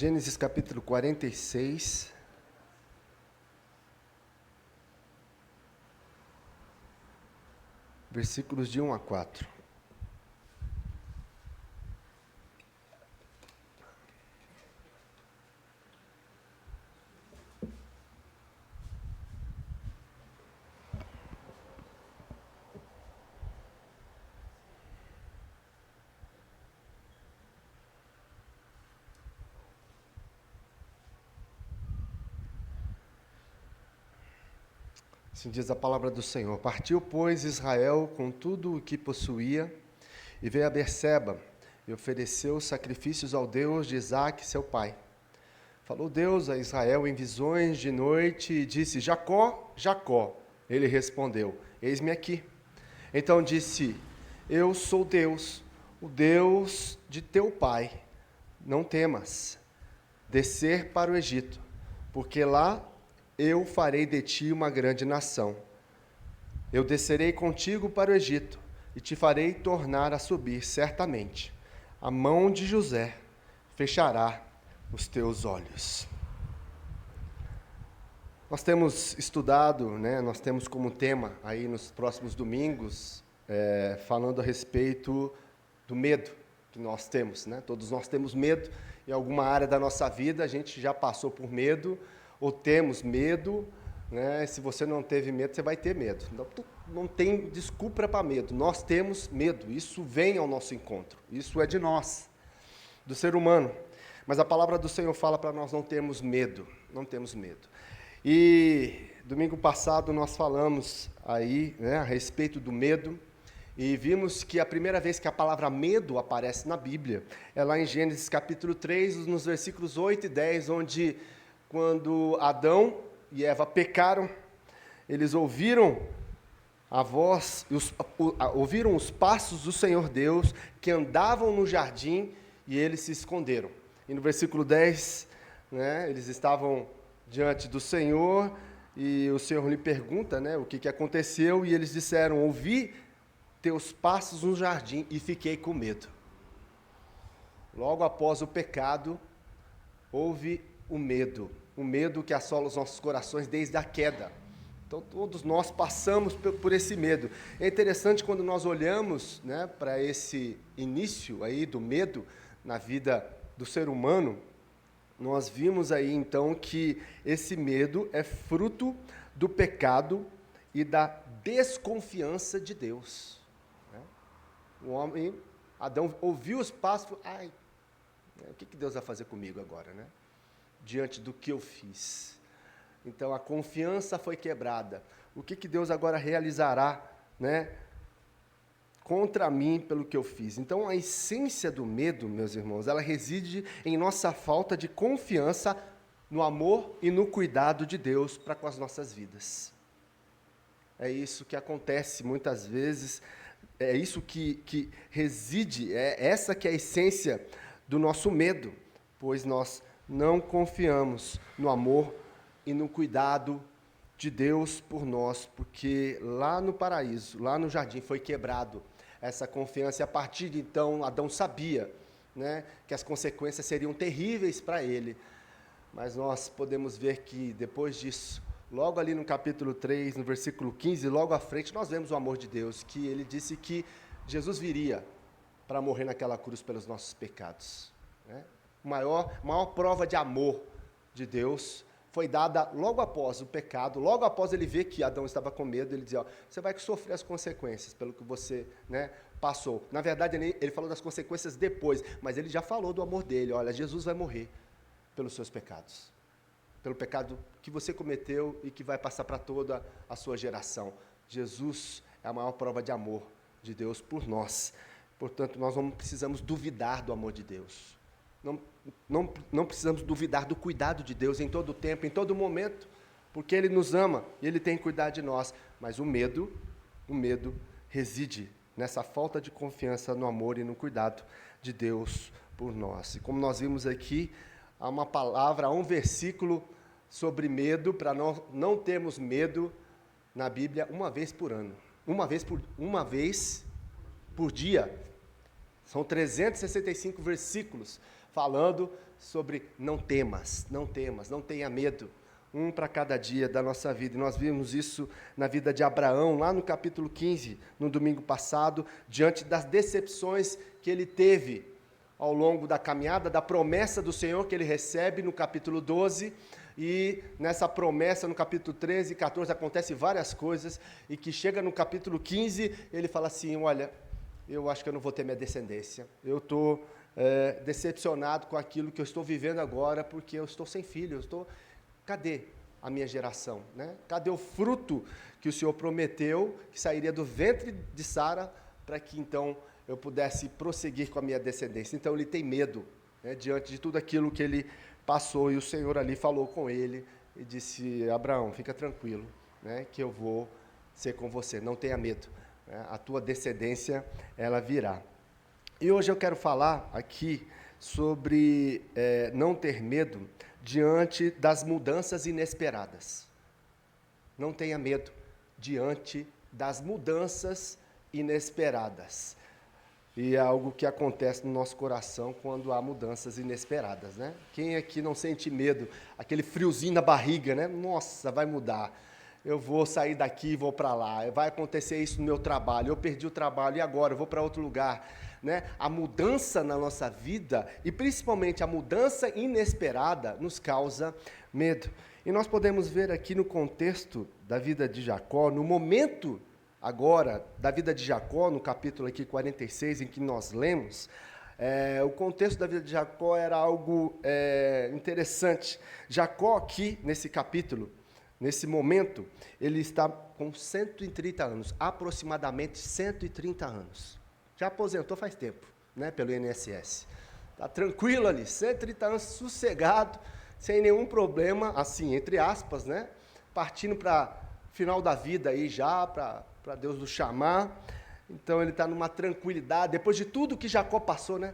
Gênesis capítulo 46. Versículos de 1 a 4. Assim diz a palavra do Senhor. Partiu, pois, Israel com tudo o que possuía, e veio a Berseba, e ofereceu sacrifícios ao Deus de Isaque, seu pai. Falou Deus a Israel em visões de noite, e disse: Jacó, Jacó. Ele respondeu: Eis-me aqui. Então disse: Eu sou Deus, o Deus de teu pai. Não temas descer para o Egito, porque lá eu farei de ti uma grande nação. Eu descerei contigo para o Egito, e te farei tornar a subir, certamente. A mão de José fechará os teus olhos. Nós temos estudado, nós temos como tema aí nos próximos domingos, falando a respeito do medo que nós temos. Todos nós temos medo, em alguma área da nossa vida a gente já passou por medo, ou temos medo, Se você não teve medo, você vai ter medo. Não tem desculpa para medo. Nós temos medo. Isso vem ao nosso encontro. Isso é de nós, do ser humano. Mas a palavra do Senhor fala para nós não termos medo. Não temos medo. E domingo passado nós falamos aí, a respeito do medo. E vimos que a primeira vez que a palavra medo aparece na Bíblia é lá em Gênesis capítulo 3, nos versículos 8 e 10, onde quando Adão e Eva pecaram, eles ouviram a voz, ouviram os passos do Senhor Deus, que andavam no jardim, e eles se esconderam. E no versículo 10, eles estavam diante do Senhor, e o Senhor lhe pergunta, o que aconteceu, e eles disseram: ouvi teus passos no jardim, e fiquei com medo. Logo após o pecado, houve o medo que assola os nossos corações desde a queda. Então, todos nós passamos por esse medo. É interessante quando nós olhamos, para esse início aí do medo na vida do ser humano, nós vimos aí, então, que esse medo é fruto do pecado e da desconfiança de Deus. O homem, Adão, ouviu os passos e falou: o que Deus vai fazer comigo agora, diante do que eu fiz? Então, a confiança foi quebrada. O que Deus agora realizará, contra mim pelo que eu fiz? Então, a essência do medo, meus irmãos, ela reside em nossa falta de confiança no amor e no cuidado de Deus para com as nossas vidas. É isso que acontece muitas vezes, é isso que reside, essa que é a essência do nosso medo, pois nós não confiamos no amor e no cuidado de Deus por nós, porque lá no paraíso, lá no jardim, foi quebrado essa confiança, e a partir de então, Adão sabia, que as consequências seriam terríveis para ele, mas nós podemos ver que depois disso, logo ali no capítulo 3, no versículo 15, logo à frente, nós vemos o amor de Deus, que ele disse que Jesus viria para morrer naquela cruz pelos nossos pecados. Maior prova de amor de Deus foi dada logo após o pecado, logo após ele ver que Adão estava com medo, ele dizia: você vai sofrer as consequências pelo que você passou. Na verdade, ele falou das consequências depois, mas ele já falou do amor dele. Olha, Jesus vai morrer pelos seus pecados, pelo pecado que você cometeu e que vai passar para toda a sua geração. Jesus é a maior prova de amor de Deus por nós. Portanto, nós não precisamos duvidar do amor de Deus. Não precisamos duvidar do cuidado de Deus em todo o tempo, em todo momento, porque Ele nos ama e Ele tem cuidado de nós. Mas o medo reside nessa falta de confiança no amor e no cuidado de Deus por nós. E como nós vimos aqui, há uma palavra, há um versículo sobre medo, para nós não termos medo na Bíblia uma vez por ano, uma vez por dia. São 365 versículos falando sobre não temas, não tenha medo. Um para cada dia da nossa vida. E nós vimos isso na vida de Abraão, lá no capítulo 15, no domingo passado, diante das decepções que ele teve ao longo da caminhada, da promessa do Senhor que ele recebe no capítulo 12, e nessa promessa, no capítulo 13 e 14, acontecem várias coisas, e que chega no capítulo 15, ele fala assim, olha, eu acho que eu não vou ter minha descendência, eu estou decepcionado com aquilo que eu estou vivendo agora, porque eu estou sem filho, cadê a minha geração? Né? Cadê o fruto que o Senhor prometeu, que sairia do ventre de Sara, para que então eu pudesse prosseguir com a minha descendência? Então ele tem medo, né, diante de tudo aquilo que ele passou, e o Senhor ali falou com ele, e disse, Abraão, fica tranquilo, né, que eu vou ser com você, não tenha medo, né, a tua descendência, ela virá. E hoje eu quero falar aqui sobre não ter medo diante das mudanças inesperadas. Não tenha medo diante das mudanças inesperadas. E é algo que acontece no nosso coração quando há mudanças inesperadas, né? Quem aqui não sente medo, aquele friozinho na barriga, né? Nossa, vai mudar. Eu vou sair daqui e vou para lá. Vai acontecer isso no meu trabalho. Eu perdi o trabalho e agora eu vou para outro lugar. Né? A mudança na nossa vida, e principalmente a mudança inesperada, nos causa medo. E nós podemos ver aqui no contexto da vida de Jacó, no momento agora da vida de Jacó, no capítulo aqui 46, em que nós lemos, o contexto da vida de Jacó era algo interessante. Jacó aqui, nesse capítulo, nesse momento, ele está com 130 anos, aproximadamente 130 anos. Já aposentou faz tempo, né, pelo INSS. Está tranquilo ali, 130 anos, sossegado, sem nenhum problema, assim, entre aspas, né, partindo para final da vida aí já, para Deus o chamar. Então ele está numa tranquilidade, depois de tudo que Jacó passou, né?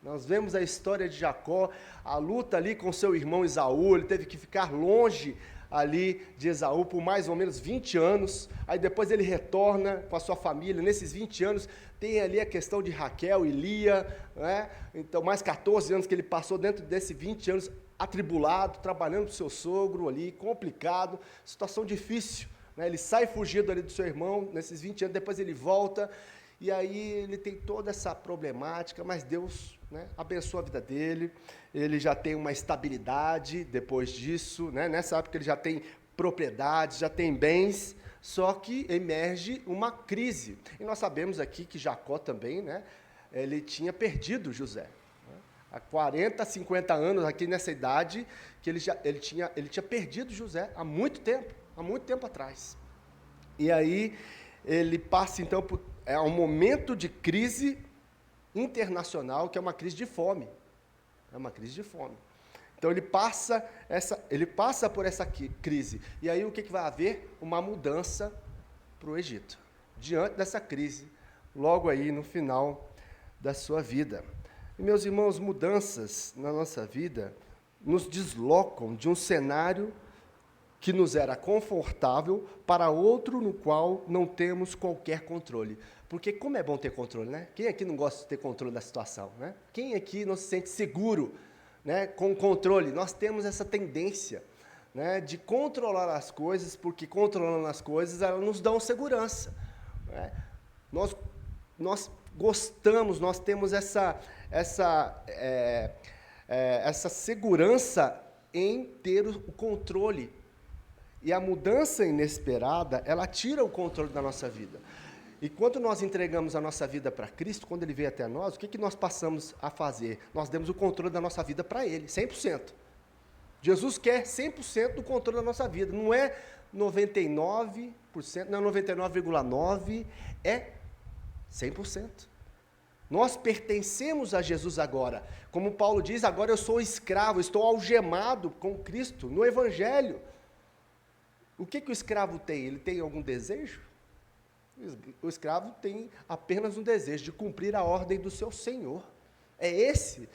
Nós vemos a história de Jacó, a luta ali com seu irmão Esaú, ele teve que ficar longe ali de Esaú por mais ou menos 20 anos, aí depois ele retorna com a sua família, nesses 20 anos tem ali a questão de Raquel e Lia, né? Então mais 14 anos que ele passou dentro desses 20 anos atribulado, trabalhando para o seu sogro ali, complicado, situação difícil, né? Ele sai fugido ali do seu irmão, nesses 20 anos, depois ele volta, e aí ele tem toda essa problemática, mas Deus, né, abençoa a vida dele, ele já tem uma estabilidade depois disso, né, nessa época ele já tem propriedades, já tem bens, só que emerge uma crise. E nós sabemos aqui que Jacó também, né, ele tinha perdido José. Né, há 40, 50 anos, aqui nessa idade, que ele tinha perdido José há muito tempo atrás. E aí ele passa então por um momento de crise internacional, que é uma crise de fome. É uma crise de fome. Então ele passa por essa crise. E aí o que vai haver? Uma mudança para o Egito. Diante dessa crise, logo aí no final da sua vida. E, meus irmãos, mudanças na nossa vida nos deslocam de um cenário que nos era confortável para outro no qual não temos qualquer controle. Porque como é bom ter controle, né? Quem aqui não gosta de ter controle da situação, né? Quem aqui não se sente seguro, né, com o controle? Nós temos essa tendência, né, de controlar as coisas, porque controlando as coisas, elas nos dão segurança. Né? Nós gostamos, nós temos essa segurança em ter o controle. E a mudança inesperada, ela tira o controle da nossa vida. E quando nós entregamos a nossa vida para Cristo, quando Ele veio até nós, o que nós passamos a fazer? Nós demos o controle da nossa vida para Ele, 100%. Jesus quer 100% do controle da nossa vida. Não é 99%, não é 99,9%, é 100%. Nós pertencemos a Jesus agora. Como Paulo diz, agora eu sou escravo, estou algemado com Cristo no Evangelho. O que o escravo tem? Ele tem algum desejo? O escravo tem apenas um desejo de cumprir a ordem do seu Senhor. Esse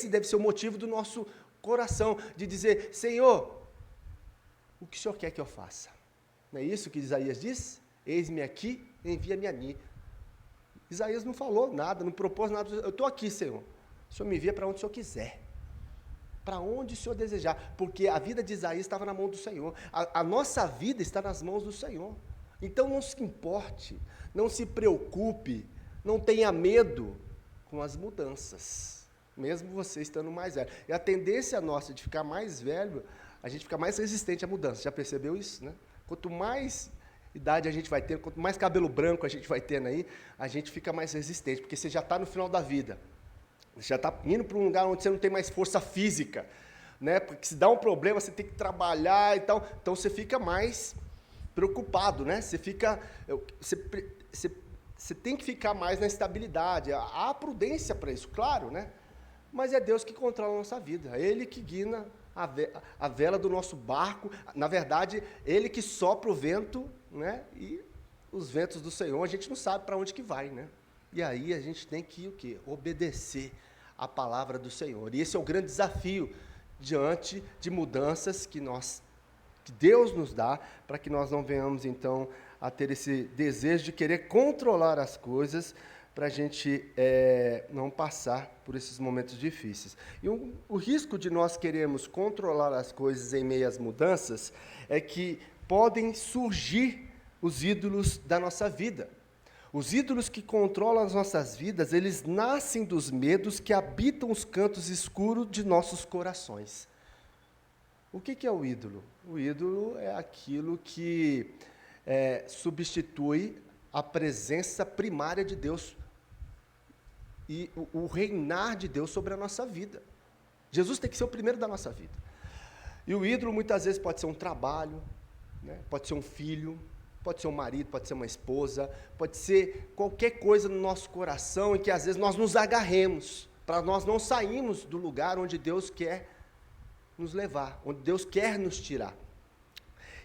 deve ser o motivo do nosso coração, de dizer, Senhor, o que o Senhor quer que eu faça? Não é isso que Isaías diz? Eis-me aqui, envia-me a mim. Isaías não falou nada, não propôs nada. Eu estou aqui, Senhor. O Senhor me envia para onde o Senhor quiser. Para onde o Senhor desejar. Porque a vida de Isaías estava na mão do Senhor. A nossa vida está nas mãos do Senhor. Então não se importe, não se preocupe, não tenha medo com as mudanças. Mesmo você estando mais velho. E a tendência nossa de ficar mais velho, a gente fica mais resistente à mudança. Já percebeu isso, né? Quanto mais idade a gente vai tendo, quanto mais cabelo branco a gente vai tendo aí, a gente fica mais resistente, porque você já está no final da vida. Você já está indo para um lugar onde você não tem mais força física, né? Porque se dá um problema, você tem que trabalhar e tal. Então você fica mais preocupado, né? Você tem que ficar mais na estabilidade. Há prudência para isso, claro, né? Mas é Deus que controla a nossa vida. É Ele que guina a vela do nosso barco. Na verdade, Ele que sopra o vento, né? E os ventos do Senhor, a gente não sabe para onde que vai, né? E aí a gente tem que o quê? Obedecer a palavra do Senhor. E esse é o grande desafio diante de mudanças que Deus nos dá, para que nós não venhamos, então, a ter esse desejo de querer controlar as coisas, para a gente não passar por esses momentos difíceis. E o risco de nós querermos controlar as coisas em meio às mudanças é que podem surgir os ídolos da nossa vida. Os ídolos que controlam as nossas vidas, eles nascem dos medos que habitam os cantos escuros de nossos corações. O que é o ídolo? O ídolo é aquilo que substitui a presença primária de Deus e o reinar de Deus sobre a nossa vida. Jesus tem que ser o primeiro da nossa vida. E o ídolo muitas vezes pode ser um trabalho, né? Pode ser um filho, pode ser um marido, pode ser uma esposa, pode ser qualquer coisa no nosso coração em que às vezes nós nos agarremos, para nós não sairmos do lugar onde Deus quer nos levar, onde Deus quer nos tirar.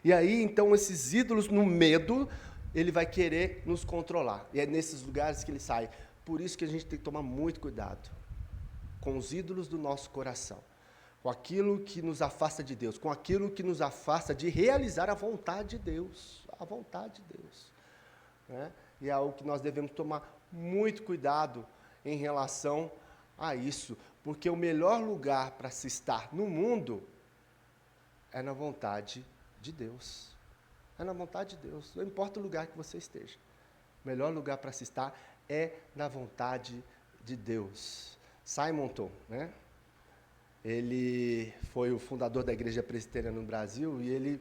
E aí, então, esses ídolos, no medo, ele vai querer nos controlar. E é nesses lugares que ele sai. Por isso que a gente tem que tomar muito cuidado com os ídolos do nosso coração, com aquilo que nos afasta de Deus, com aquilo que nos afasta de realizar a vontade de Deus, né? E é algo que nós devemos tomar muito cuidado em relação a isso, porque o melhor lugar para se estar no mundo é na vontade de Deus. É na vontade de Deus, não importa o lugar que você esteja. O melhor lugar para se estar é na vontade de Deus. Simonton, né? Ele foi o fundador da Igreja Presbiteriana no Brasil e ele,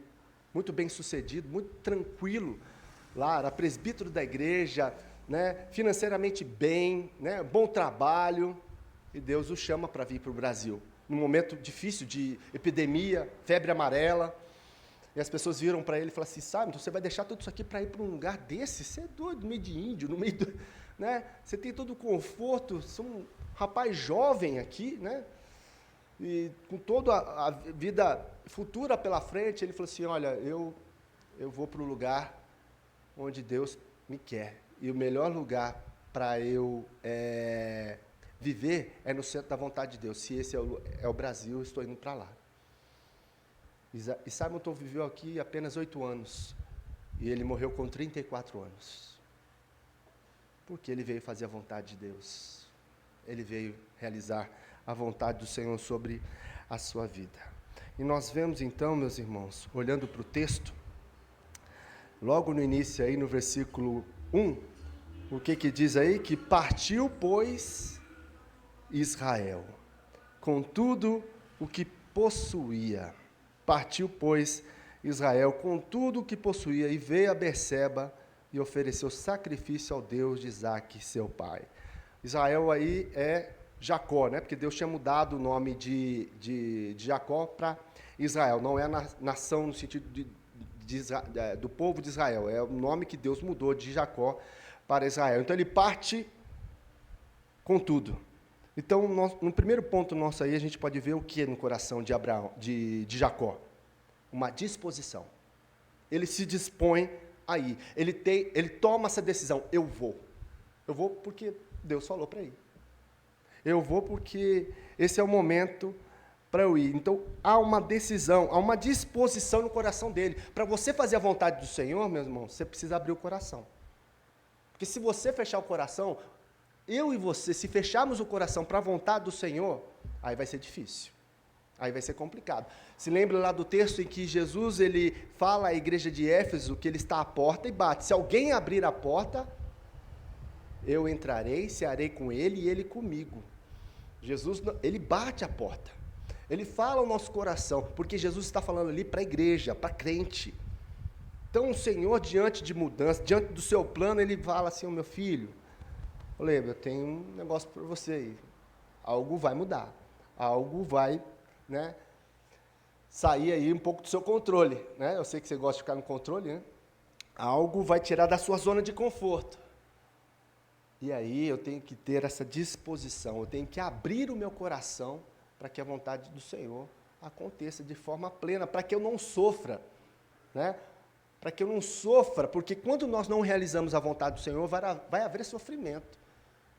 muito bem sucedido, muito tranquilo, lá, era presbítero da igreja, né? Financeiramente bem, né? Bom trabalho, e Deus o chama para vir para o Brasil, num momento difícil de epidemia, febre amarela, e as pessoas viram para ele e falaram assim, sabe, então você vai deixar tudo isso aqui para ir para um lugar desse? Você é doido, no meio de índio, no meio do, né? Você tem todo o conforto, você é um rapaz jovem aqui, né? E com toda a vida futura pela frente, ele falou assim, olha, eu vou para o lugar onde Deus me quer, e o melhor lugar para eu viver é no centro da vontade de Deus. Se esse é o Brasil, eu estou indo para lá. E Simonton viveu aqui apenas 8 anos, e ele morreu com 34 anos, porque ele veio fazer a vontade de Deus, ele veio realizar a vontade do Senhor sobre a sua vida. E nós vemos então, meus irmãos, olhando para o texto, logo no início aí, no versículo 1, o que diz aí? Que partiu, pois, Israel, com tudo o que possuía. Partiu, pois, Israel com tudo o que possuía, e veio a Berseba e ofereceu sacrifício ao Deus de Isaque, seu pai. Israel aí é Jacó, né? Porque Deus tinha mudado o nome de Jacó para Israel. Não é a nação no sentido do povo de Israel, é o nome que Deus mudou de Jacó para Israel. Então ele parte com tudo. Então, no primeiro ponto nosso aí, a gente pode ver o que no coração de Abraão, de Jacó? Uma disposição. Ele se dispõe a ir. Ele toma essa decisão. Eu vou. Eu vou porque Deus falou para ir. Eu vou porque esse é o momento para eu ir. Então, há uma decisão, há uma disposição no coração dele. Para você fazer a vontade do Senhor, meus irmãos, você precisa abrir o coração. Porque se você fechar o coração, eu e você, se fecharmos o coração para a vontade do Senhor, aí vai ser difícil. Aí vai ser complicado. Se lembra lá do texto em que Jesus, ele fala à igreja de Éfeso que ele está à porta e bate. Se alguém abrir a porta, eu entrarei, cearei com ele e ele comigo. Jesus, ele bate a porta. Ele fala ao nosso coração, porque Jesus está falando ali para a igreja, para crente. Então o Senhor, diante de mudança, diante do seu plano, ele fala assim: meu filho, eu tenho um negócio para você aí. Algo vai mudar. Algo vai, sair aí um pouco do seu controle. Eu sei que você gosta de ficar no controle, né? Algo vai tirar da sua zona de conforto. E aí eu tenho que ter essa disposição, eu tenho que abrir o meu coração para que a vontade do Senhor aconteça de forma plena, para que eu não sofra, Para que eu não sofra, porque quando nós não realizamos a vontade do Senhor, vai haver sofrimento,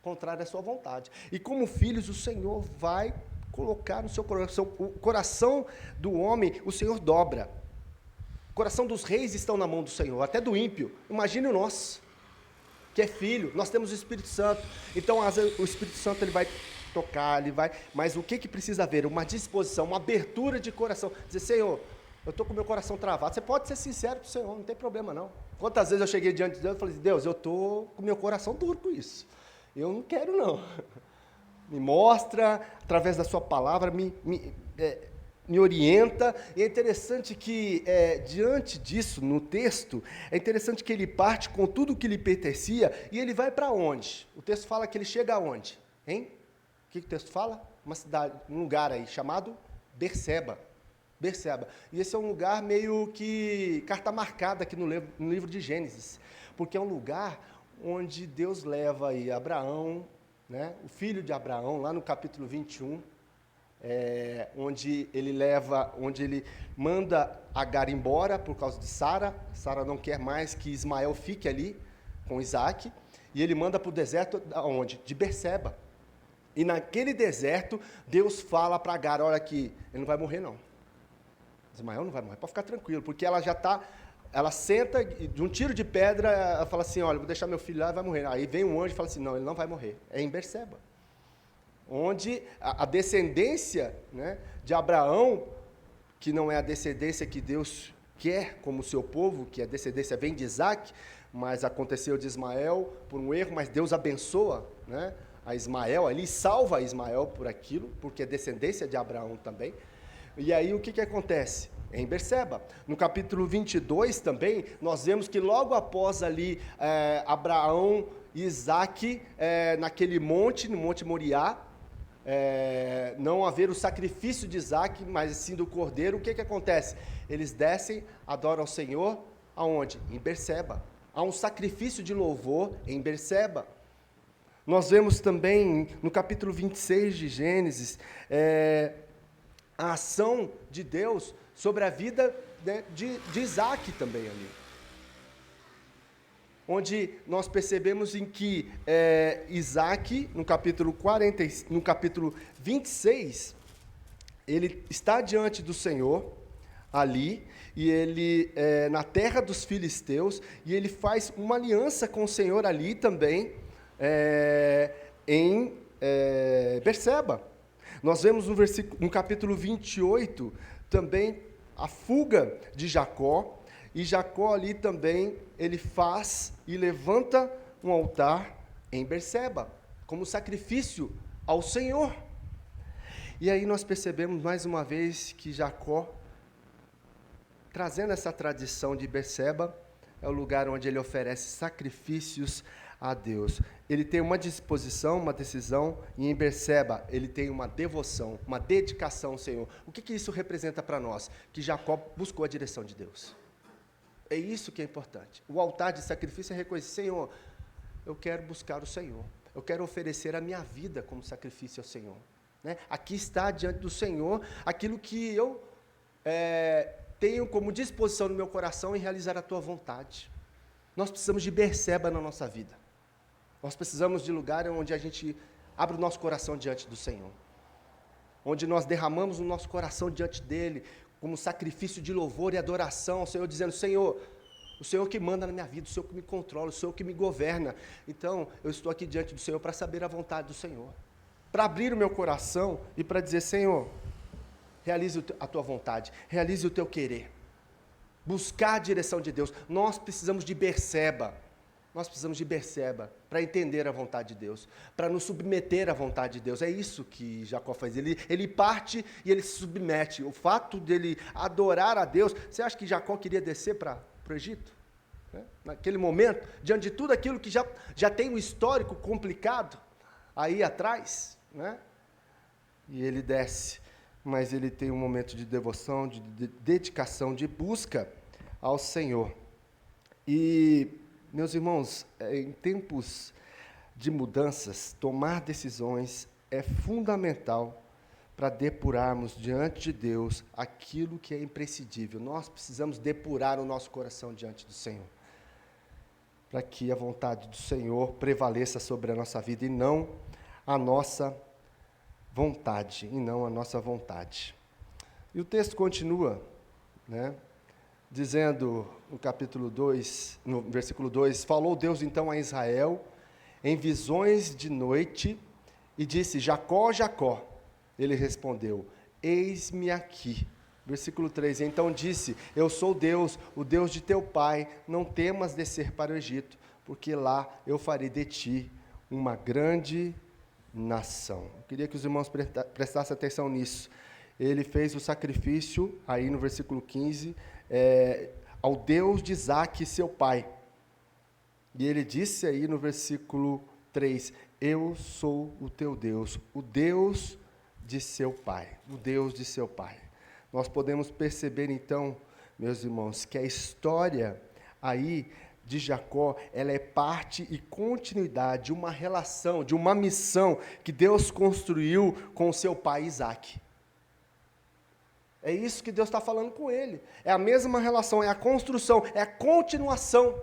contrário à sua vontade. E como filhos, o Senhor vai colocar no seu coração, o coração do homem, o Senhor dobra. O coração dos reis estão na mão do Senhor, até do ímpio. Imagine o nosso, que é filho, nós temos o Espírito Santo. Então, às vezes, o Espírito Santo ele vai tocar, mas o que precisa haver? Uma disposição, uma abertura de coração. Dizer: Senhor, eu estou com o meu coração travado. Você pode ser sincero para o Senhor, não tem problema não. Quantas vezes eu cheguei diante de Deus e falei: Deus, eu estou com o meu coração duro com isso. Eu não quero não. Me mostra, através da sua palavra, me orienta. E é interessante que, diante disso, no texto, é interessante que ele parte com tudo o que lhe pertencia, e ele vai para onde? O texto fala que ele chega aonde? Hein? O que o texto fala? Uma cidade, um lugar aí, chamado Berseba. Berseba. E esse é um lugar meio que carta marcada aqui no livro de Gênesis, porque é um lugar onde Deus leva aí Abraão, o filho de Abraão, lá no capítulo 21, onde ele manda Agar embora por causa de Sara. Sara não quer mais que Ismael fique ali com Isaac, e ele manda para o deserto, aonde? De Berseba. E naquele deserto, Deus fala para Agar: olha aqui, ele não vai morrer não. Ismael não vai morrer, pode ficar tranquilo, porque ela senta, de um tiro de pedra, ela fala assim: olha, vou deixar meu filho lá e vai morrer. Aí vem um anjo e fala assim: não, ele não vai morrer. É em Berseba, onde a descendência de Abraão, que não é a descendência que Deus quer como seu povo, que a descendência vem de Isaac, mas aconteceu de Ismael por um erro, mas Deus abençoa a Ismael ali, salva Ismael por aquilo, porque é descendência de Abraão também. E aí o que acontece? Em Berseba. No capítulo 22 também, nós vemos que logo após ali Abraão e Isaac, naquele monte, no Monte Moriá, não haver o sacrifício de Isaac, mas sim do cordeiro, o que acontece? Eles descem, adoram ao Senhor, aonde? Em Berseba. Há um sacrifício de louvor em Berseba. Nós vemos também, no capítulo 26 de Gênesis, a ação de Deus sobre a vida de Isaac também ali. Onde nós percebemos em que Isaac, no capítulo 26, ele está diante do Senhor ali, e ele na terra dos filisteus, e ele faz uma aliança com o Senhor ali também, em Berseba. Nós vemos no capítulo 28 também a fuga de Jacó, e Jacó ali também, ele faz e levanta um altar em Berseba, como sacrifício ao Senhor. E aí nós percebemos mais uma vez que Jacó, trazendo essa tradição de Berseba, é o lugar onde ele oferece sacrifícios a Deus. Ele tem uma disposição, uma decisão, e em Berseba ele tem uma devoção, uma dedicação ao Senhor. O que isso representa para nós? Que Jacó buscou a direção de Deus. É isso que é importante. O altar de sacrifício é reconhecer: Senhor, eu quero buscar o Senhor, eu quero oferecer a minha vida como sacrifício ao Senhor. Aqui está diante do Senhor aquilo que eu tenho como disposição no meu coração em realizar a tua vontade. Nós precisamos de Berseba na nossa vida. Nós precisamos de lugar onde a gente abre o nosso coração diante do Senhor, onde nós derramamos o nosso coração diante dEle, como sacrifício de louvor e adoração ao Senhor, dizendo: Senhor, o Senhor que manda na minha vida, o Senhor que me controla, o Senhor que me governa. Então, eu estou aqui diante do Senhor para saber a vontade do Senhor, para abrir o meu coração e para dizer: Senhor, realize a tua vontade, realize o teu querer, buscar a direção de Deus. Nós precisamos de Berseba, para entender a vontade de Deus, para nos submeter à vontade de Deus. É isso que Jacó faz, ele parte e ele se submete. O fato dele adorar a Deus, você acha que Jacó queria descer para o Egito? Né? Naquele momento, diante de tudo aquilo que já tem um histórico complicado aí atrás, né? E ele desce, mas ele tem um momento de devoção, de dedicação, de busca ao Senhor. E, meus irmãos, em tempos de mudanças, tomar decisões é fundamental para depurarmos diante de Deus aquilo que é imprescindível. Nós precisamos depurar o nosso coração diante do Senhor, para que a vontade do Senhor prevaleça sobre a nossa vida e não a nossa vontade, E o texto continua, né, dizendo no capítulo 2, no versículo 2, falou Deus então a Israel em visões de noite e disse: Jacó, Jacó. Ele respondeu: eis-me aqui. Versículo 3, então disse: eu sou Deus, o Deus de teu pai, não temas descer para o Egito, porque lá eu farei de ti uma grande nação. Eu queria que os irmãos prestassem atenção nisso. Ele fez o sacrifício, aí no versículo 15, ao Deus de Isaque, seu pai. E ele disse aí no versículo 3, eu sou o teu Deus, o Deus de seu pai, o Deus de seu pai. Nós podemos perceber então, meus irmãos, que a história aí de Jacó, ela é parte e continuidade de uma relação, de uma missão que Deus construiu com o seu pai Isaque. É isso que Deus está falando com ele. É a mesma relação, é a construção, é a continuação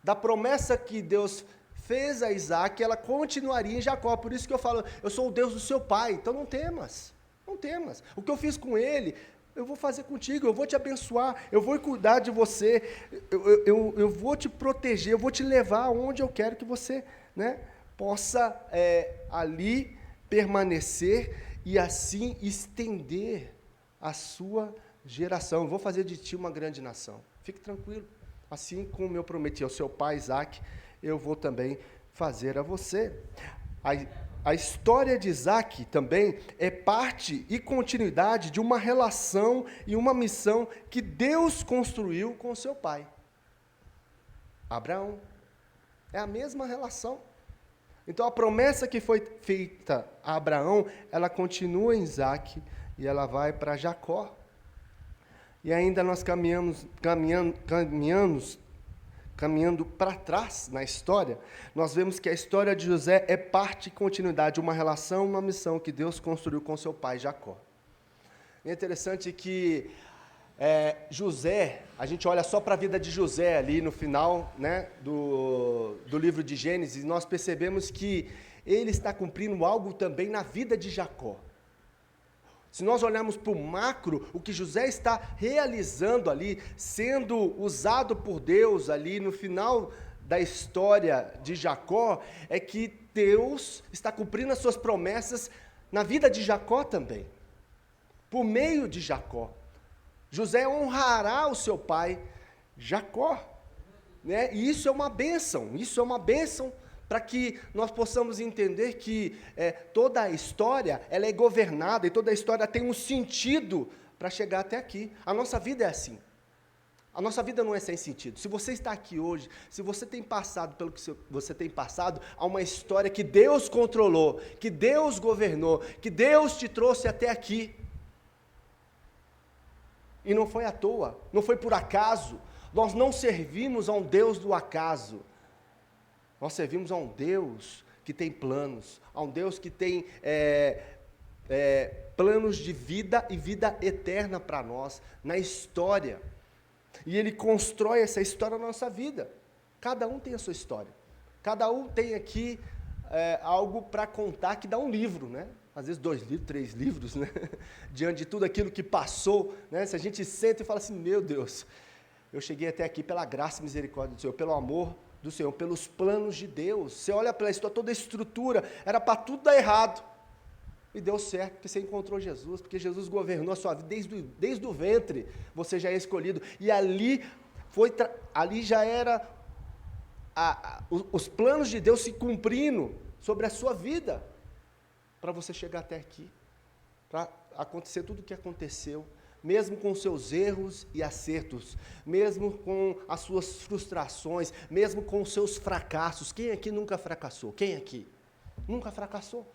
da promessa que Deus fez a Isaque, ela continuaria em Jacó. Por isso que eu falo, eu sou o Deus do seu pai, então não temas, não temas. O que eu fiz com ele, eu vou fazer contigo, eu vou te abençoar, eu vou cuidar de você, eu vou te proteger, eu vou te levar aonde eu quero que você, né, possa ali permanecer e assim estender a sua geração. Eu vou fazer de ti uma grande nação. Fique tranquilo. Assim como eu prometi ao seu pai Isaque, eu vou também fazer a você. A história de Isaque também é parte e continuidade de uma relação e uma missão que Deus construiu com seu pai, Abraão. É a mesma relação. Então, a promessa que foi feita a Abraão, ela continua em Isaque e ela vai para Jacó. E ainda nós caminhando para trás na história, nós vemos que a história de José é parte e continuidade de uma relação, uma missão que Deus construiu com seu pai Jacó. É interessante que José, a gente olha só para a vida de José ali no final, né, do livro de Gênesis, e nós percebemos que ele está cumprindo algo também na vida de Jacó. Se nós olharmos para o macro, o que José está realizando ali, sendo usado por Deus ali no final da história de Jacó, é que Deus está cumprindo as suas promessas na vida de Jacó também, por meio de Jacó. José honrará o seu pai Jacó, né? E isso é uma bênção, para que nós possamos entender que toda a história ela é governada e toda a história tem um sentido para chegar até aqui. A nossa vida é assim. A nossa vida não é sem sentido. Se você está aqui hoje, se você tem passado pelo que você tem passado, há uma história que Deus controlou, que Deus governou, que Deus te trouxe até aqui. E não foi à toa, não foi por acaso. Nós não servimos a um Deus do acaso. Nós servimos a um Deus que tem planos, a um Deus que tem planos de vida e vida eterna para nós, na história. E Ele constrói essa história na nossa vida. Cada um tem a sua história. Cada um tem aqui algo para contar que dá um livro, né? Às vezes 2 livros, 3 livros, né? Diante de tudo aquilo que passou, né? Se a gente senta e fala assim, meu Deus, eu cheguei até aqui pela graça e misericórdia do Senhor, pelo amor do Senhor, pelos planos de Deus. Você olha pela história, toda a estrutura, era para tudo dar errado. E deu certo, porque você encontrou Jesus, porque Jesus governou a sua vida desde o ventre, você já é escolhido. E ali já era os planos de Deus se cumprindo sobre a sua vida, para você chegar até aqui, para acontecer tudo o que aconteceu, mesmo com seus erros e acertos, mesmo com as suas frustrações, mesmo com os seus fracassos. Quem aqui nunca fracassou? Quem aqui? Nunca fracassou.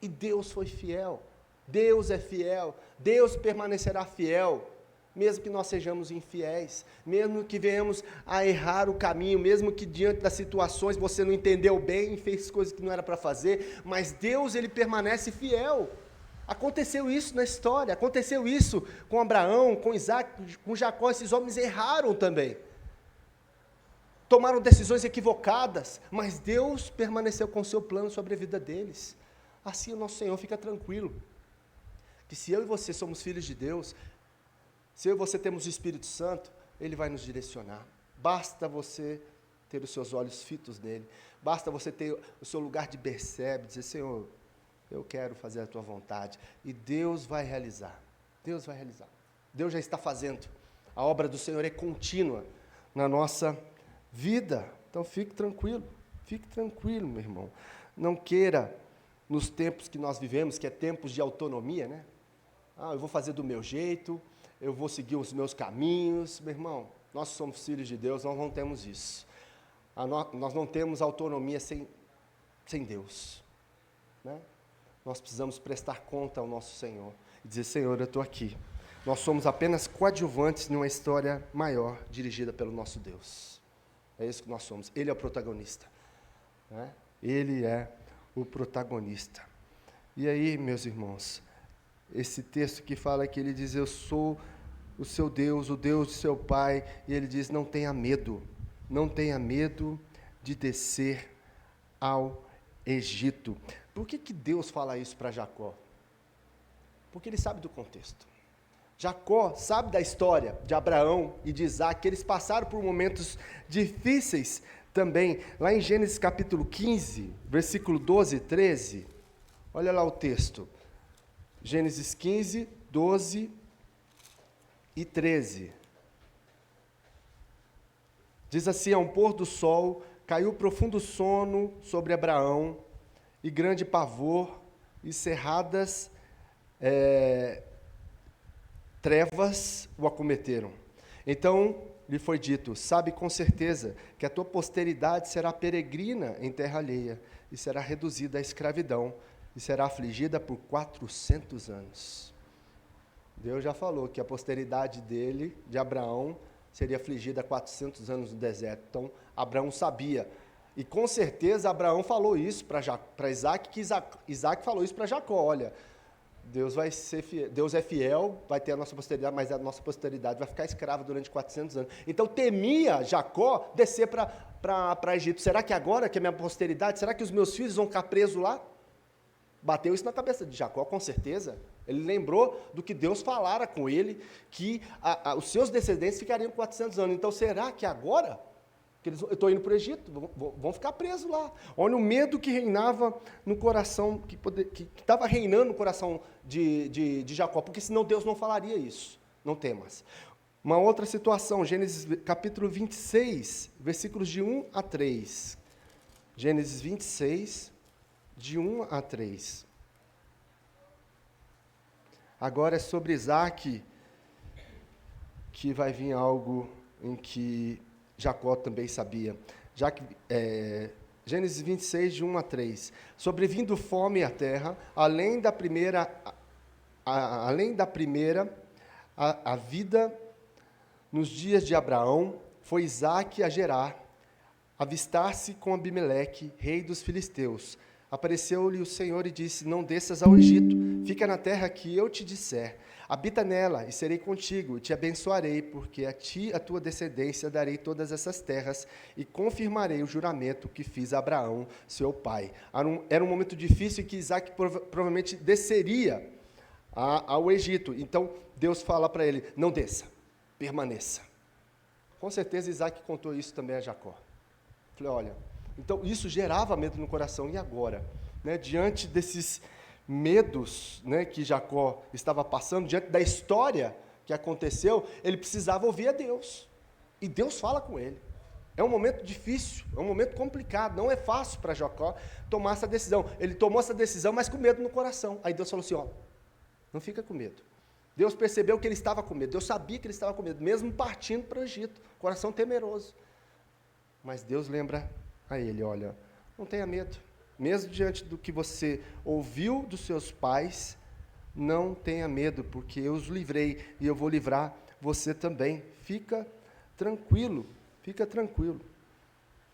E Deus foi fiel, Deus é fiel, Deus permanecerá fiel, mesmo que nós sejamos infiéis, mesmo que venhamos a errar o caminho, mesmo que diante das situações você não entendeu bem, fez coisas que não era para fazer, mas Deus, Ele permanece fiel. Aconteceu isso na história, aconteceu isso com Abraão, com Isaac, com Jacó. Esses homens erraram também, tomaram decisões equivocadas, mas Deus permaneceu com o seu plano sobre a vida deles. Assim o nosso Senhor fica tranquilo, que se eu e você somos filhos de Deus, se eu e você temos o Espírito Santo, Ele vai nos direcionar. Basta você ter os seus olhos fitos nele, basta você ter o seu lugar de Bersebe, dizer: Senhor, eu quero fazer a tua vontade, e Deus vai realizar, Deus vai realizar, Deus já está fazendo, a obra do Senhor é contínua na nossa vida. Então fique tranquilo, meu irmão, não queira, nos tempos que nós vivemos, que é tempos de autonomia, né? Eu vou fazer do meu jeito, eu vou seguir os meus caminhos. Meu irmão, nós somos filhos de Deus, nós não temos isso. Nós não temos autonomia sem Deus, né? Nós precisamos prestar conta ao nosso Senhor e dizer: Senhor, eu estou aqui. Nós somos apenas coadjuvantes numa história maior, dirigida pelo nosso Deus. É isso que nós somos. Ele é o protagonista, né? Ele é o protagonista. E aí, meus irmãos, esse texto que fala que ele diz: eu sou o seu Deus, o Deus do seu pai, e ele diz: não tenha medo de descer ao Egito. Por que Deus fala isso para Jacó? Porque ele sabe do contexto. Jacó sabe da história de Abraão e de Isaac, que eles passaram por momentos difíceis também. Lá em Gênesis capítulo 15, versículo 12 e 13, olha lá o texto. Gênesis 15, 12 e 13. Diz assim: ao pôr do sol, caiu profundo sono sobre Abraão, e grande pavor, e cerradas trevas o acometeram. Então lhe foi dito: sabe com certeza que a tua posteridade será peregrina em terra alheia, e será reduzida à escravidão, e será afligida por 400 anos. Deus já falou que a posteridade dele, de Abraão, seria afligida há 400 anos no deserto. Então, Abraão sabia. E com certeza Abraão falou isso para Isaac, que Isaac falou isso para Jacó: olha, Deus vai ser fiel, Deus é fiel, vai ter a nossa posteridade, mas a nossa posteridade vai ficar escrava durante 400 anos. Então temia Jacó descer para Egito. Será que agora, que é minha posteridade, será que os meus filhos vão ficar presos lá? Bateu isso na cabeça de Jacó, com certeza. Ele lembrou do que Deus falara com ele, que os seus descendentes ficariam 400 anos. Então, será que agora, que eu estou indo para o Egito, vão ficar presos lá? Olha o medo que reinava no coração, que estava reinando no coração de Jacó, porque senão Deus não falaria isso. Não temas. Uma outra situação, Gênesis capítulo 26, versículos de 1 a 3. Gênesis 26, de 1 a 3. Agora é sobre Isaac que vai vir algo em que Jacó também sabia. Gênesis 26, de 1 a 3. Sobrevindo fome à terra, além da primeira, a vida nos dias de Abraão, foi Isaac a Gerar, avistar-se com Abimeleque, rei dos filisteus. Apareceu-lhe o Senhor e disse: não desças ao Egito, fica na terra que eu te disser. Habita nela, e serei contigo, e te abençoarei, porque a ti e a tua descendência darei todas essas terras, e confirmarei o juramento que fiz a Abraão, seu pai. Era um momento difícil em que Isaac provavelmente desceria ao Egito. Então, Deus fala para ele: não desça, permaneça. Com certeza Isaac contou isso também a Jacó. Falei, olha, então isso gerava medo no coração, e agora? Né, diante desses medos, né, que Jacó estava passando, diante da história que aconteceu, ele precisava ouvir a Deus, e Deus fala com ele. É um momento difícil, é um momento complicado, não é fácil para Jacó tomar essa decisão. Ele tomou essa decisão, mas com medo no coração. Aí Deus falou assim, ó, não fica com medo. Deus percebeu que ele estava com medo, Deus sabia que ele estava com medo, mesmo partindo para o Egito, coração temeroso. Mas Deus lembra a ele, olha, não tenha medo. Mesmo diante do que você ouviu dos seus pais, não tenha medo, porque eu os livrei e eu vou livrar você também. Fica tranquilo. Fica tranquilo,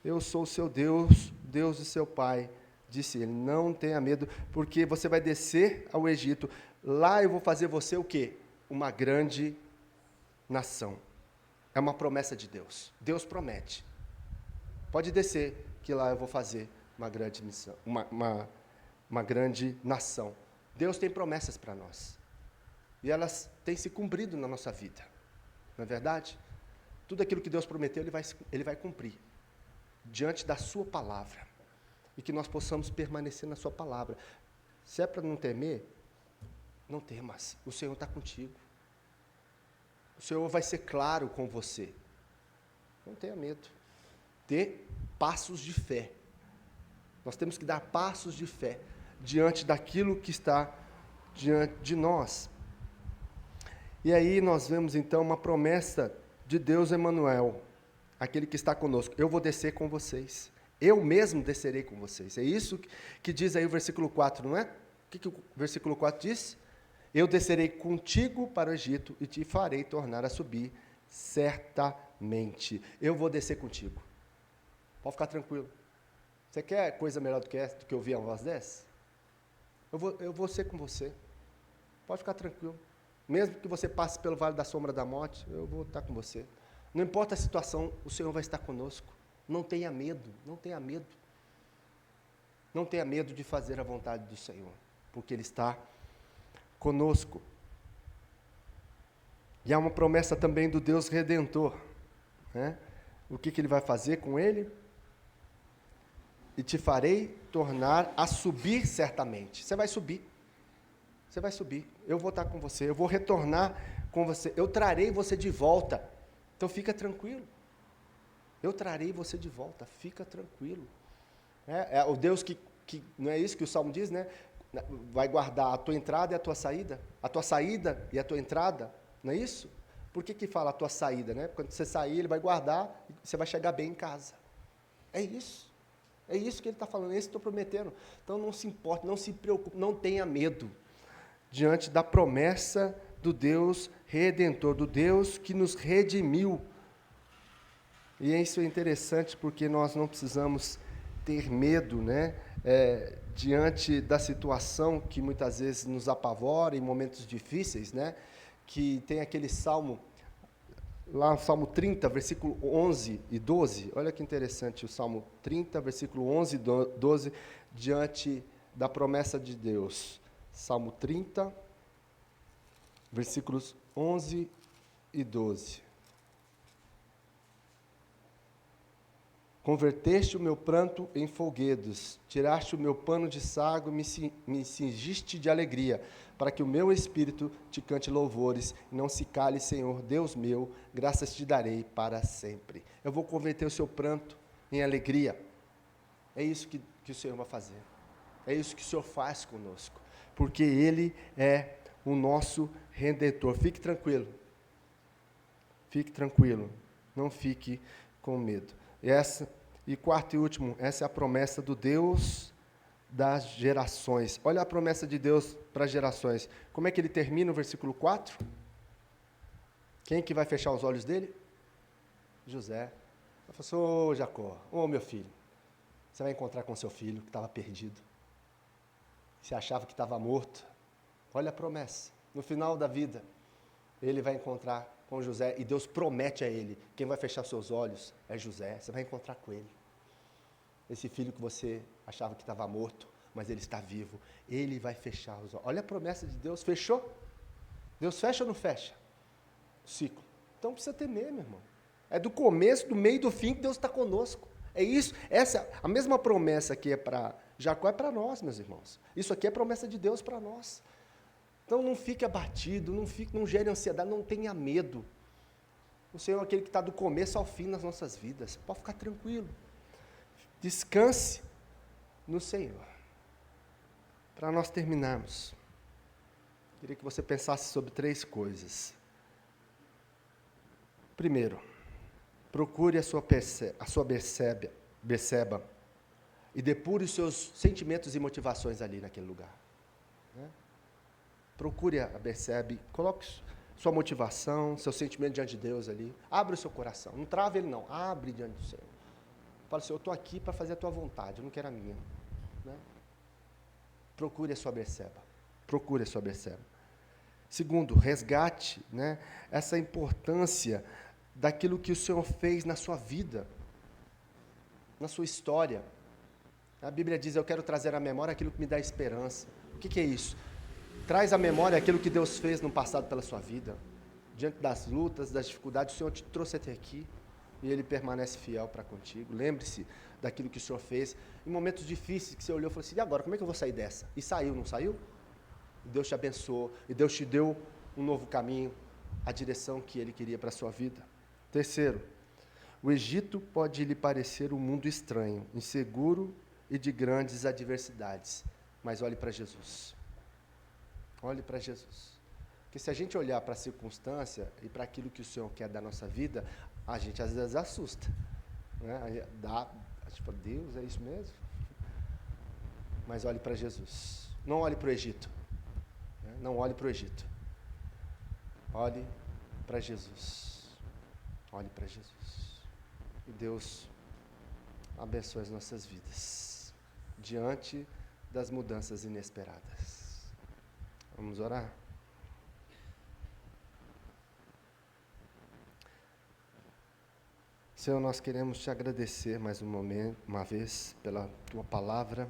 eu sou o seu Deus, Deus de seu pai, disse ele, não tenha medo, porque você vai descer ao Egito, lá eu vou fazer você o quê? Uma grande nação. É uma promessa de Deus, Deus promete, pode descer, que lá eu vou fazer uma grande missão, uma grande nação. Deus tem promessas para nós, e elas têm se cumprido na nossa vida, não é verdade? Tudo aquilo que Deus prometeu, Ele vai cumprir, diante da sua palavra, e que nós possamos permanecer na sua palavra. Se é para não temer, não temas, o Senhor está contigo, o Senhor vai ser claro com você, não tenha medo, dê passos de fé, nós temos que dar passos de fé, diante daquilo que está diante de nós. E aí nós vemos então uma promessa de Deus Emanuel, aquele que está conosco. Eu vou descer com vocês. Eu mesmo descerei com vocês. É isso que diz aí o versículo 4, não é? O que o versículo 4 diz? Eu descerei contigo para o Egito e te farei tornar a subir certamente. Eu vou descer contigo. Pode ficar tranquilo. Você quer coisa melhor do que ouvir uma voz dessa? Eu vou ser com você. Pode ficar tranquilo. Mesmo que você passe pelo vale da sombra da morte, eu vou estar com você. Não importa a situação, o Senhor vai estar conosco. Não tenha medo, não tenha medo. Não tenha medo de fazer a vontade do Senhor, porque Ele está conosco. E há uma promessa também do Deus Redentor, né? O que Ele vai fazer com ele? E te farei tornar a subir certamente. Você vai subir. Você vai subir, eu vou estar com você, eu vou retornar com você, eu trarei você de volta, então fica tranquilo, eu trarei você de volta, fica tranquilo. É o Deus que, não é isso que o Salmo diz, né? Vai guardar a tua entrada e a tua saída e a tua entrada, não é isso? Por que fala a tua saída, né? Quando você sair, Ele vai guardar e você vai chegar bem em casa. É isso que Ele está falando, é isso que eu estou prometendo. Então não se importe, não se preocupe, não tenha medo, diante da promessa do Deus Redentor, do Deus que nos redimiu. E isso é interessante porque nós não precisamos ter medo, né? Diante da situação que muitas vezes nos apavora em momentos difíceis, né? Que tem aquele salmo, lá no Salmo 30, versículo 11 e 12, olha que interessante, o Salmo 30, versículo 11 e 12, diante da promessa de Deus. Salmo 30, versículos 11 e 12. Converteste o meu pranto em folguedos, tiraste o meu pano de sago, me cingiste de alegria, para que o meu espírito te cante louvores, e não se cale, Senhor, Deus meu, graças te darei para sempre. Eu vou converter o seu pranto em alegria. É isso que o Senhor vai fazer. É isso que o Senhor faz conosco, porque Ele é o nosso Redentor. Fique tranquilo, não fique com medo. E quarto e último, essa é a promessa do Deus das gerações. Olha a promessa de Deus para as gerações. Como é que ele termina o versículo 4? Quem que vai fechar os olhos dele? José. Ele falou assim, Jacó, meu filho, você vai encontrar com seu filho que estava perdido. Você achava que estava morto. Olha a promessa. No final da vida, ele vai encontrar com José, e Deus promete a ele, quem vai fechar seus olhos é José, você vai encontrar com ele. Esse filho que você achava que estava morto, mas ele está vivo, ele vai fechar os olhos. Olha a promessa de Deus, fechou? Deus fecha ou não fecha? O ciclo. Então não precisa temer, meu irmão. É do começo, do meio e do fim que Deus está conosco. É isso, a mesma promessa que é para Jacó é para nós, meus irmãos. Isso aqui é promessa de Deus para nós. Então não fique abatido, não gere ansiedade, não tenha medo. O Senhor é aquele que está do começo ao fim nas nossas vidas. Pode ficar tranquilo. Descanse no Senhor. Para nós terminarmos, queria que você pensasse sobre 3 coisas. Primeiro, procure a sua Berseba e depure os seus sentimentos e motivações ali naquele lugar. Né? Procure a Berseba, coloque sua motivação, seu sentimento diante de Deus ali. Abre o seu coração, não trava ele não, abre diante do Senhor. Fala, Senhor, eu estou aqui para fazer a tua vontade, eu não quero a minha. Né? Procure a sua Berseba. Procure a sua Berseba. Segundo, resgate, né, essa importância daquilo que o Senhor fez na sua vida, na sua história. A Bíblia diz, eu quero trazer à memória aquilo que me dá esperança. O que é isso? Traz à memória aquilo que Deus fez no passado pela sua vida. Diante das lutas, das dificuldades, o Senhor te trouxe até aqui e Ele permanece fiel para contigo. Lembre-se daquilo que o Senhor fez. Em momentos difíceis que você olhou e falou assim, e agora, como é que eu vou sair dessa? E saiu, não saiu? Deus te abençoou e Deus te deu um novo caminho, a direção que Ele queria para a sua vida. Terceiro, o Egito pode lhe parecer um mundo estranho, inseguro e de grandes adversidades, mas olhe para Jesus. Olhe para Jesus. Porque se a gente olhar para a circunstância e para aquilo que o Senhor quer da nossa vida, a gente às vezes assusta. Né? A gente fala, Deus, é isso mesmo? Mas olhe para Jesus. Não olhe para o Egito. Né? Não olhe para o Egito. Olhe para Jesus. Olhe para Jesus. E Deus abençoe as nossas vidas diante das mudanças inesperadas. Vamos orar? Senhor, nós queremos te agradecer mais uma vez pela tua palavra.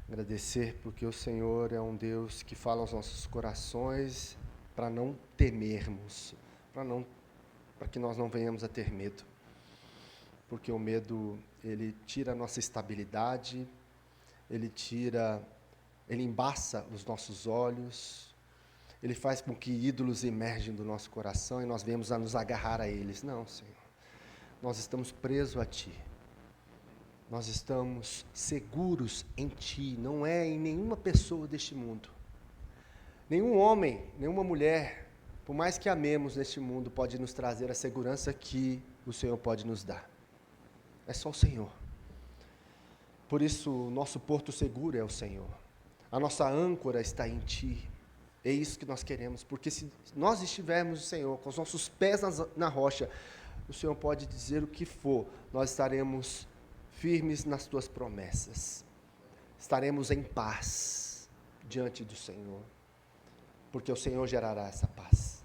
Agradecer porque o Senhor é um Deus que fala aos nossos corações para não temermos, para que nós não venhamos a ter medo. Porque o medo, ele tira a nossa estabilidade, ele embaça os nossos olhos, ele faz com que ídolos emergem do nosso coração e nós venhamos a nos agarrar a eles. Não, Senhor, nós estamos presos a Ti. Nós estamos seguros em Ti, não é em nenhuma pessoa deste mundo. Nenhum homem, nenhuma mulher, por mais que amemos neste mundo, pode nos trazer a segurança que o Senhor pode nos dar. É só o Senhor. Por isso, o nosso porto seguro é o Senhor. A nossa âncora está em Ti. É isso que nós queremos, porque se nós estivermos, Senhor, com os nossos pés na rocha, o Senhor pode dizer o que for, nós estaremos firmes nas Tuas promessas. Estaremos em paz diante do Senhor, porque o Senhor gerará essa paz.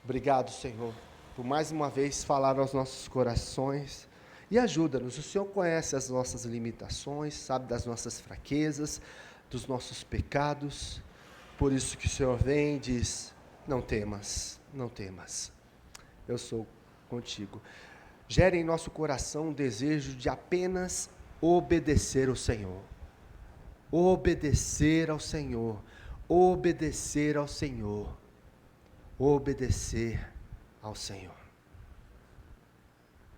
Obrigado, Senhor, por mais uma vez falar aos nossos corações e ajuda-nos. O Senhor conhece as nossas limitações, sabe das nossas fraquezas, dos nossos pecados. Por isso que o Senhor vem e diz, não temas, não temas, eu sou contigo. Gere em nosso coração um desejo de apenas obedecer ao Senhor. Obedecer ao Senhor, obedecer ao Senhor, obedecer ao Senhor.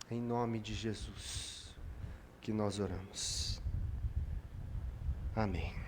Em nome de Jesus que nós oramos. Amém.